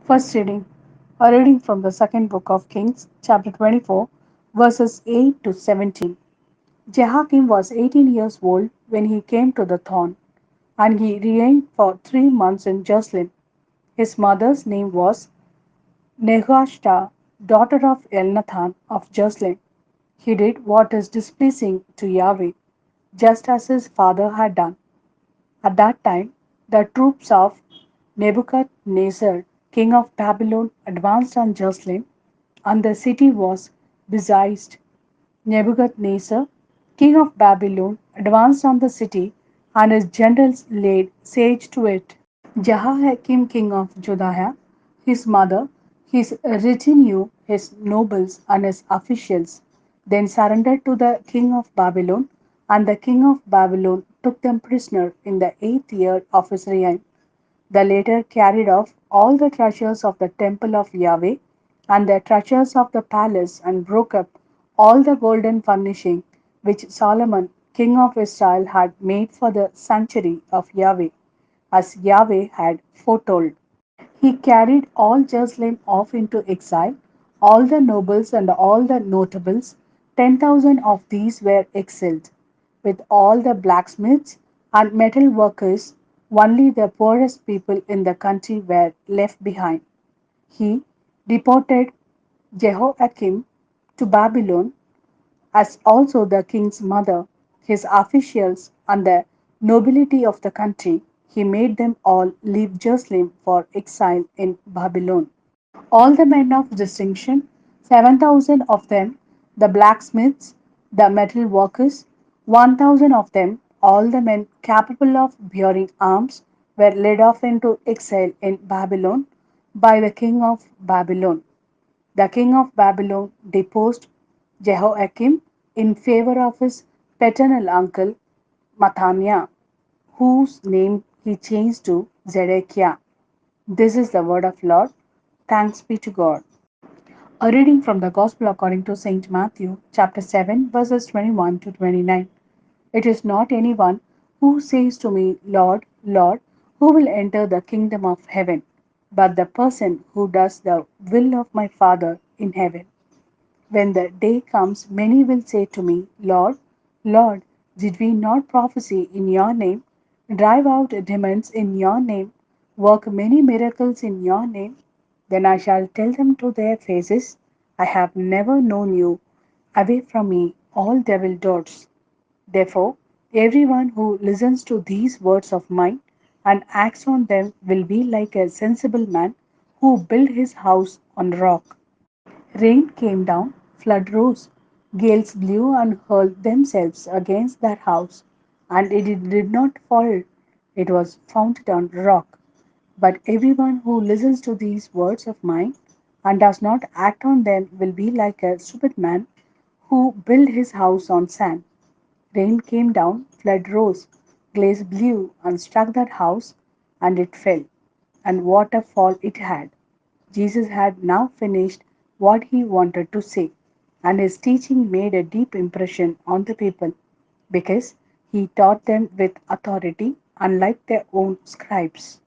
First reading. A reading from the second book of Kings, chapter 24, verses 8 to 17. Jehoiakim was 18 years old when he came to the throne, and he reigned for 3 months in Jerusalem. His mother's name was Nehushta, daughter of Elnathan of Jerusalem. He did what is displeasing to Yahweh, just as his father had done. At that time, the troops of Nebuchadnezzar, king of Babylon, advanced on Jerusalem, and the city was besieged. Nebuchadnezzar, king of Babylon, advanced on the city, and his generals laid siege to it. Jehoiakim, king of Judah, his mother, his retinue, his nobles, and his officials, then surrendered to the king of Babylon, and the king of Babylon took them prisoner in the 8th year of his reign. The latter carried off all the treasures of the temple of Yahweh and the treasures of the palace, and broke up all the golden furnishing which Solomon, king of Israel, had made for the sanctuary of Yahweh, as Yahweh had foretold. He carried all Jerusalem off into exile, all the nobles and all the notables. 10,000 of these were exiled, with all the blacksmiths and metal workers. Only the poorest people in the country were left behind. He deported Jehoiakim to Babylon, as also the king's mother, his officials, and the nobility of the country. He made them all leave Jerusalem for exile in Babylon. All the men of distinction, 7,000 of them, the blacksmiths, the metal workers, 1,000 of them, all the men capable of bearing arms, were led off into exile in Babylon by the king of Babylon. The king of Babylon deposed Jehoiakim in favor of his paternal uncle Mattaniah, whose name he changed to Zedekiah. This is the word of Lord. Thanks be to God. A reading from the Gospel according to Saint Matthew, chapter 7, verses 21 to 29. It is not anyone who says to me, Lord, Lord, who will enter the kingdom of heaven, but the person who does the will of my Father in heaven. When the day comes, many will say to me, Lord, Lord, did we not prophesy in your name, drive out demons in your name, work many miracles in your name? Then I shall tell them to their faces, I have never known you. Away from me, all devil doers. Therefore, everyone who listens to these words of mine and acts on them will be like a sensible man who built his house on rock. Rain came down, flood rose, gales blew and hurled themselves against that house, and it did not fall. It was founded on rock. But everyone who listens to these words of mine and does not act on them will be like a stupid man who built his house on sand. Rain came down, flood rose, gales blew and struck that house, and it fell, and what a fall it had. Jesus had now finished what he wanted to say, and his teaching made a deep impression on the people because he taught them with authority, unlike their own scribes.